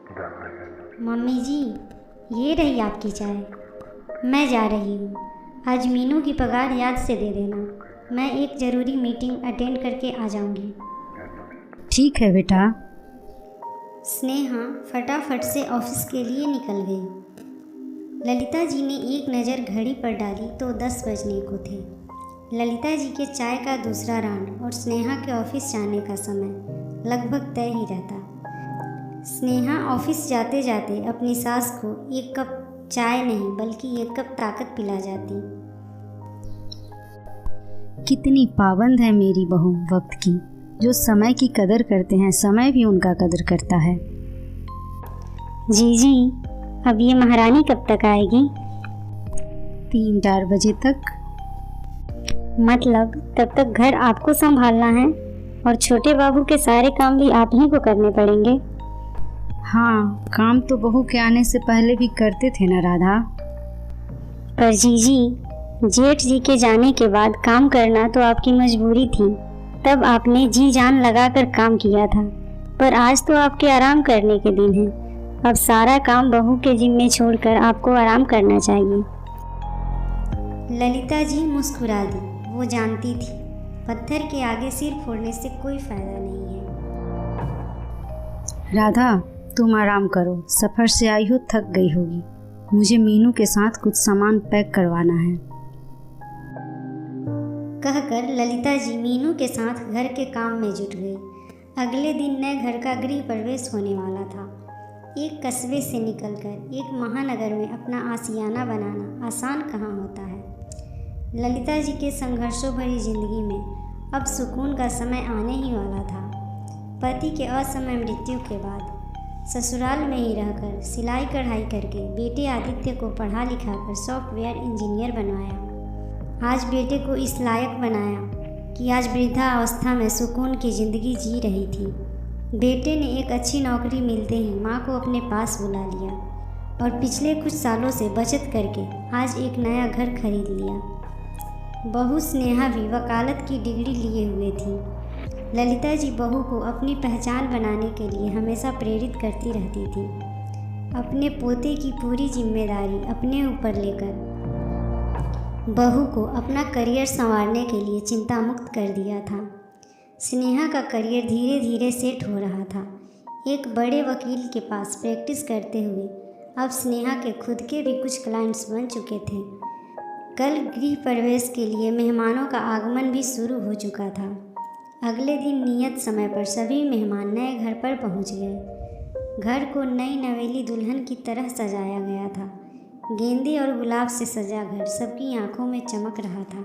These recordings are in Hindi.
मम्मी जी, ये रही आपकी चाय। मैं जा रही हूँ। आज मीनू की पगार याद से दे देना। मैं एक ज़रूरी मीटिंग अटेंड करके आ जाऊँगी। ठीक है बेटा। स्नेहा फटाफट से ऑफिस के लिए निकल गई। ललिता जी ने एक नज़र घड़ी पर डाली तो 10 बजने को थे। ललिता जी के चाय का दूसरा राउंड और स्नेहा के ऑफिस जाने का समय लगभग तय ही रहता। स्नेहा ऑफिस जाते जाते अपनी सास को एक कप चाय नहीं बल्कि एक कप ताकत पिला जाती। कितनी पाबंद है मेरी बहू वक्त की। जो समय की कदर करते हैं समय भी उनका कदर करता है। जी, अब ये महारानी कब तक आएगी? 3-4 बजे तक। मतलब तब तक घर आपको संभालना है और छोटे बाबू के सारे काम भी आप ही को करने पड़ेंगे। हाँ, काम तो बहू के आने से पहले भी करते थे ना राधा। पर जीजी, जेठ जी के जाने के बाद काम करना तो आपकी मजबूरी थी। तब आपने जी जान लगाकर काम किया था, पर आज तो आपके आराम करने के दिन हैं। अब सारा काम बहू के जिम्मे छोड़कर आपको आराम करना चाहिए। ललिता जी मुस्कुरा दी। वो जानती थी पत्थर के आगे सिर फोड़ने से कोई फायदा नहीं है। राधा, तुम आराम करो। सफ़र से आई हो, थक गई होगी। मुझे मीनू के साथ कुछ सामान पैक करवाना है। कहकर ललिता जी मीनू के साथ घर के काम में जुट गई। अगले दिन नए घर का गृह प्रवेश होने वाला था। एक कस्बे से निकलकर एक महानगर में अपना आशियाना बनाना आसान कहाँ होता है। ललिता जी के संघर्षों भरी जिंदगी में अब सुकून का समय आने ही वाला था। पति के असमय मृत्यु के बाद ससुराल में ही रहकर सिलाई कढ़ाई करके बेटे आदित्य को पढ़ा लिखाकर सॉफ्टवेयर इंजीनियर बनवाया। आज बेटे को इस लायक बनाया कि आज वृद्धावस्था में सुकून की ज़िंदगी जी रही थी। बेटे ने एक अच्छी नौकरी मिलते ही माँ को अपने पास बुला लिया और पिछले कुछ सालों से बचत करके आज एक नया घर खरीद लिया। बहू स्नेहा भी वकालत की डिग्री लिए हुए थी। ललिता जी बहू को अपनी पहचान बनाने के लिए हमेशा प्रेरित करती रहती थी। अपने पोते की पूरी जिम्मेदारी अपने ऊपर लेकर बहू को अपना करियर संवारने के लिए चिंता मुक्त कर दिया था। स्नेहा का करियर धीरे धीरे सेट हो रहा था। एक बड़े वकील के पास प्रैक्टिस करते हुए अब स्नेहा के खुद के भी कुछ क्लाइंट्स बन चुके थे। कल गृह प्रवेश के लिए मेहमानों का आगमन भी शुरू हो चुका था। अगले दिन नियत समय पर सभी मेहमान नए घर पर पहुंच गए। घर को नई नवेली दुल्हन की तरह सजाया गया था। गेंदे और गुलाब से सजा घर सबकी आंखों में चमक रहा था।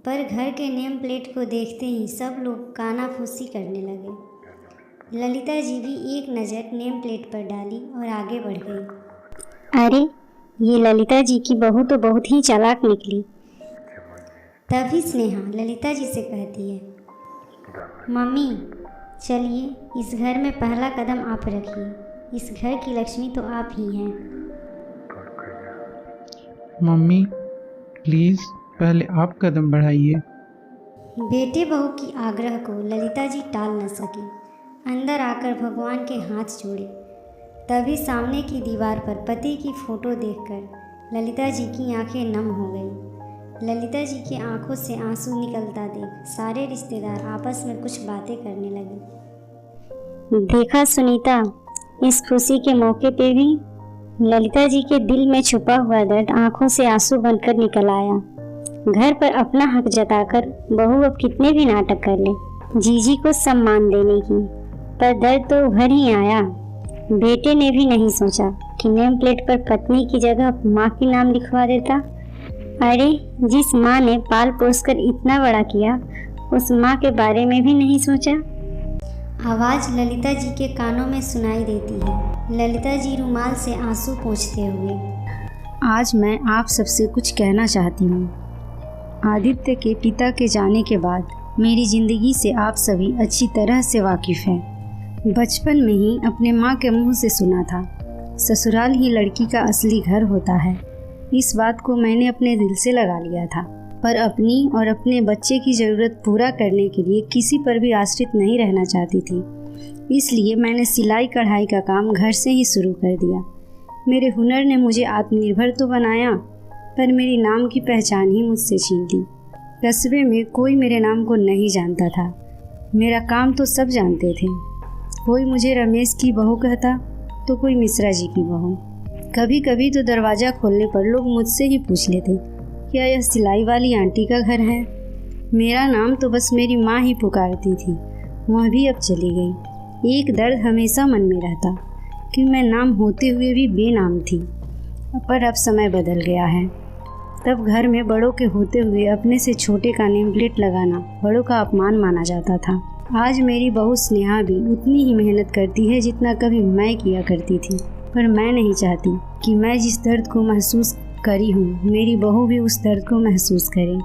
पर घर के नेम प्लेट को देखते ही सब लोग कानाफूसी करने लगे। ललिता जी भी एक नज़र नेम प्लेट पर डाली और आगे बढ़ गई। अरे, ये ललिता जी की बहू तो बहुत ही चालाक निकली। तभी स्नेहा ललिता जी से कहती है, मम्मी चलिए, इस घर में पहला कदम आप रखिए। इस घर की लक्ष्मी तो आप ही हैं। मम्मी प्लीज़ पहले आप कदम बढ़ाइए। बेटे बहू की आग्रह को ललिता जी टाल न सकी। अंदर आकर भगवान के हाथ जोड़े। तभी सामने की दीवार पर पति की फोटो देखकर ललिता जी की आंखें नम हो गई। ललिता जी की आंखों से आंसू निकलता देख सारे रिश्तेदार आपस में कुछ बातें करने लगे। देखा सुनीता, इस खुशी के मौके पे भी ललिता जी के दिल में छुपा हुआ दर्द आंखों से आंसू बनकर निकल आया। घर पर अपना हक जताकर बहू अब कितने भी नाटक कर ले जीजी को सम्मान देने की, पर दर्द तो उभर ही आया। बेटे ने भी नहीं सोचा कि नेम प्लेट पर पत्नी की जगह माँ की नाम लिखवा देता। अरे, जिस माँ ने पाल पोस कर इतना बड़ा किया, उस माँ के बारे में भी नहीं सोचा। आवाज़ ललिता जी के कानों में सुनाई देती है। ललिता जी रुमाल से आंसू पोंछते हुए, आज मैं आप सबसे कुछ कहना चाहती हूँ। आदित्य के पिता के जाने के बाद मेरी ज़िंदगी से आप सभी अच्छी तरह से वाकिफ़ हैं। बचपन में ही अपने माँ के मुंह से सुना था, ससुराल ही लड़की का असली घर होता है। इस बात को मैंने अपने दिल से लगा लिया था, पर अपनी और अपने बच्चे की ज़रूरत पूरा करने के लिए किसी पर भी आश्रित नहीं रहना चाहती थी। इसलिए मैंने सिलाई कढ़ाई का काम घर से ही शुरू कर दिया। मेरे हुनर ने मुझे आत्मनिर्भर तो बनाया, पर मेरी नाम की पहचान ही मुझसे छीन ली। कस्बे में कोई मेरे नाम को नहीं जानता था। मेरा काम तो सब जानते थे। कोई मुझे रमेश की बहू कहता तो कोई मिश्रा जी की बहू। कभी कभी तो दरवाज़ा खोलने पर लोग मुझसे ही पूछ लेते, क्या यह सिलाई वाली आंटी का घर है? मेरा नाम तो बस मेरी माँ ही पुकारती थी, वह भी अब चली गई। एक दर्द हमेशा मन में रहता कि मैं नाम होते हुए भी बेनाम थी। पर अब समय बदल गया है। तब घर में बड़ों के होते हुए अपने से छोटे का नेम प्लेट लगाना बड़ों का अपमान माना जाता था। आज मेरी बहू स्नेहा भी उतनी ही मेहनत करती है जितना कभी मैं किया करती थी, पर मैं नहीं चाहती कि मैं जिस दर्द को महसूस करी हूँ मेरी बहू भी उस दर्द को महसूस करे।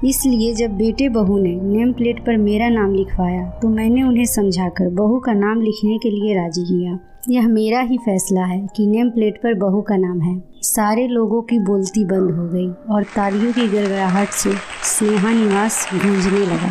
इसलिए जब बेटे बहू ने नेम प्लेट पर मेरा नाम लिखवाया तो मैंने उन्हें समझाकर बहू का नाम लिखने के लिए राजी किया। यह मेरा ही फैसला है कि नेम प्लेट पर बहू का नाम है। सारे लोगों की बोलती बंद हो गई और तालियों की गड़गड़ाहट से स्नेहा निवास गूंजने लगा।